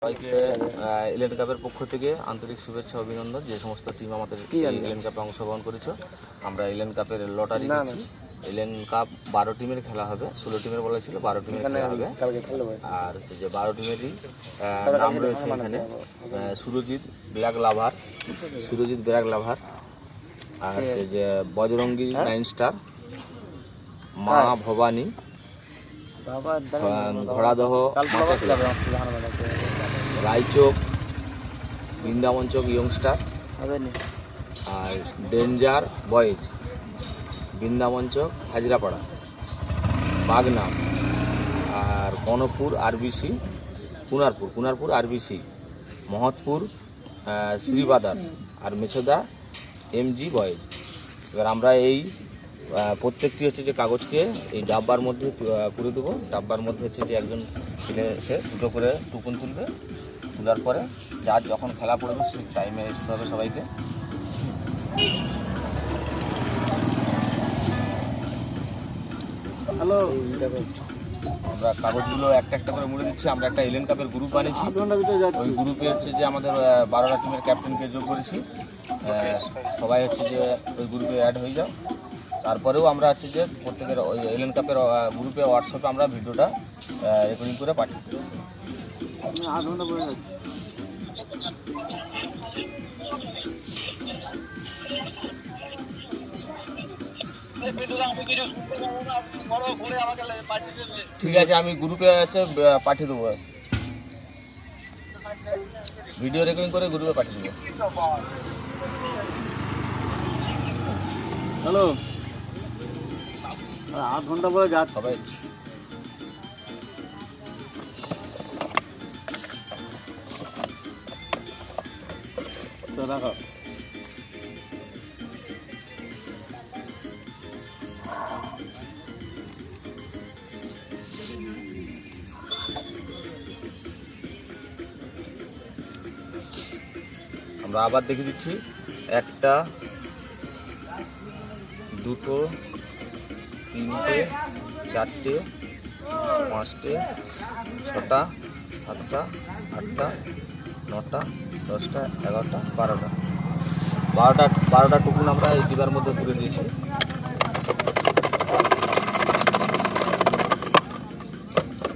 সবাইকে এলিয়েন কাপের পক্ষ থেকে আন্তরিক শুভেচ্ছা অভিনন্দন। যে সমস্ত টিম আমাদের এলিয়েন কাপে অংশগ্রহণ করেছে, আমরা এলিয়েন কাপের লটারি দিচ্ছি। এলিয়েন কাপ 12 টিমের খেলা হবে, 16 টিমের বলা ছিল, 12 টিমের খেলা হবে। আর হচ্ছে যে 12 টিমেরই নাম রয়েছে এখানে Surajit black lover, Surajit black lover, আর হচ্ছে যে বজরঙ্গী 9 স্টার, মা ভবানী, ঘোড়াদহ রায়চোক, বৃন্দাবন চোক ইয়ংস্টার, আর ডেঞ্জার বয়েজ, বৃন্দাবন চোক হাজরাপাড়া, বাগনাম, আর কনকপুর আরবিসি, কুনারপুর আরবিসি, মহৎপুর শ্রীবাদাস, আর মেছদা এমজি বয়েজ। এবার আমরা এই প্রত্যেকটি হচ্ছে যে কাগজকে এই ডাব্বার মধ্যে পুরে দেবো। ডাব্বার মধ্যে হচ্ছে যে একজন ছেলে এসে দুটো করে টুকুন তুলবে, তোলার পরে যার যখন খেলা পড়বে সেই টাইমে আসতে হবে সবাইকে। হ্যালো, আমরা কাগজগুলো একটা একটা করে মুড়ে দিচ্ছি। আমরা একটা এলিয়েন কাপের গ্রুপ বানিয়েছি, ওই গ্রুপে হচ্ছে যে আমাদের 12টা টিমের ক্যাপ্টেনকে যোগ করেছি। সবাই হচ্ছে যে ওই গ্রুপে অ্যাড হয়ে যাও। তারপরেও আমরা হচ্ছে যে প্রত্যেকের ওই এলিয়েন কাপের গ্রুপে হোয়াটসঅ্যাপে আমরা ভিডিওটা রেকর্ডিং করে পাঠিয়ে দেবো। ঠিক আছে, আমি গ্রুপে হচ্ছে পাঠিয়ে দেবো, ভিডিও রেকর্ডিং করে গ্রুপে পাঠিয়ে দেবো। হ্যালো, 8 ঘন্টা পরে যাচ্ছি সবাই। তো রাখো। আমরা আবার দেখে দিচ্ছি, 1টা 2টো 3টে 4টে 5টে 6টা 7টা 8টা 9টা 10টা 11টা 12টা টুকুন আমরা এই ডিবার মধ্যে পুরে দিয়েছি।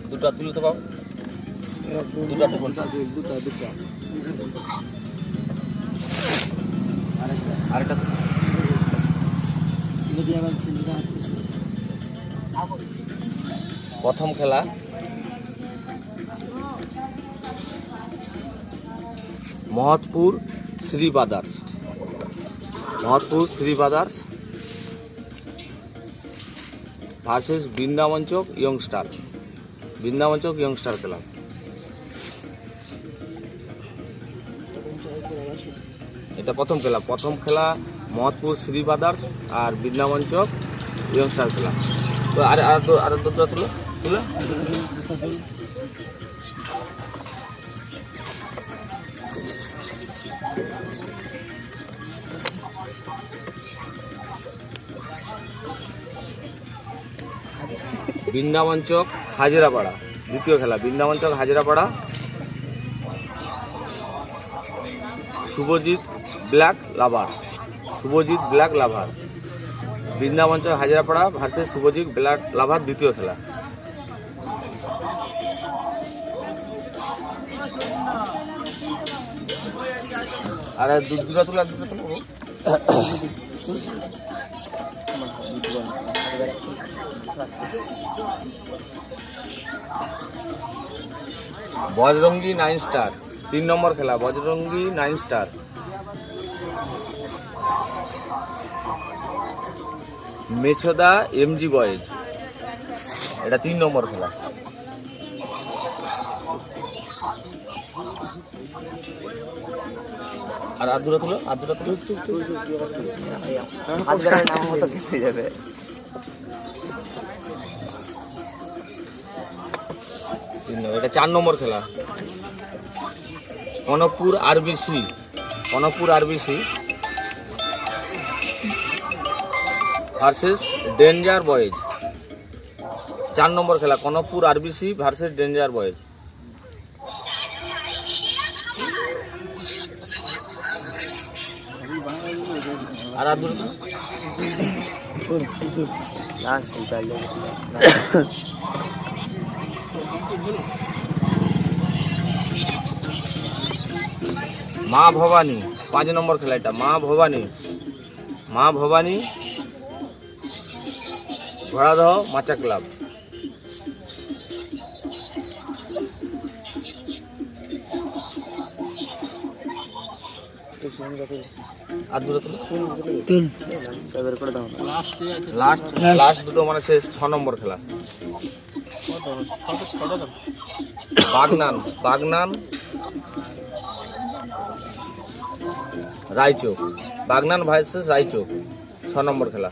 দুটা তুলতে পাবো, দুটা টুকুন, আরেকটা প্রথম খেলা মহৎপুর শ্রী বাদার্স ভার্সেস বৃন্দাবন চোক ইয়ংস্টার ক্লাব। এটা প্রথম খেলা মহৎপুর শ্রী বাদার্স আর বৃন্দাবন চোক ইয়ংস্টার ক্লাব। তো আর দুটো তুলে বৃন্দাবন চোক হাজিরাপাড়া, দ্বিতীয় খেলা বৃন্দাবন চোক হাজিরাপাড়া, শুভজিৎ ব্ল্যাক লাভার, বৃন্দাবন চোক হাজিরাপাড়া ভার্সেস শুভজিৎ ব্ল্যাক লাভার, দ্বিতীয় খেলা। আর দুটো তুলে বজরঙ্গী 9 স্টার, 3 নম্বর খেলা বজরঙ্গী 9 স্টার, মেছদা এমজি বয়েজ, এটা 3 নম্বর খেলা। আর আদুরা তুলো এটা 4 নম্বর খেলা Kanakpur RBC versus danger boys. 4 number খেলা Kanakpur RBC versus danger boys. আর আর দূরে মা ভবানী 5 নম্বর খেলা এটা। মা ভবানী ঘোড়াদহ মাচা ক্লাব। আর দূরে তুলো। লাস্ট দুটো মানে শেষ 6 নম্বর খেলা। বাগনান রায়চৌক। বাগনান ভার্সেস রায়চৌক 6 নম্বর খেলা।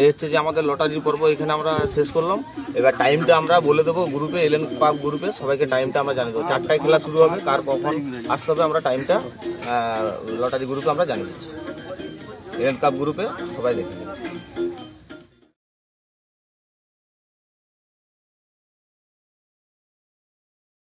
এই হচ্ছে যে আমাদের লটারির পর্ব এখানে আমরা শেষ করলাম। এবার টাইমটা আমরা বলে দেবো গ্রুপে, এলেন পাক গ্রুপে সবাইকে টাইমটা আমরা জানিয়ে দেবো। 4টায় খেলা শুরু হবে, কার কখন আসতে হবে আমরা টাইমটা লটারি গ্রুপে আমরা জানিয়ে দিচ্ছি। এলেন কাপ গ্রুপে সবাই দেখে নেবে।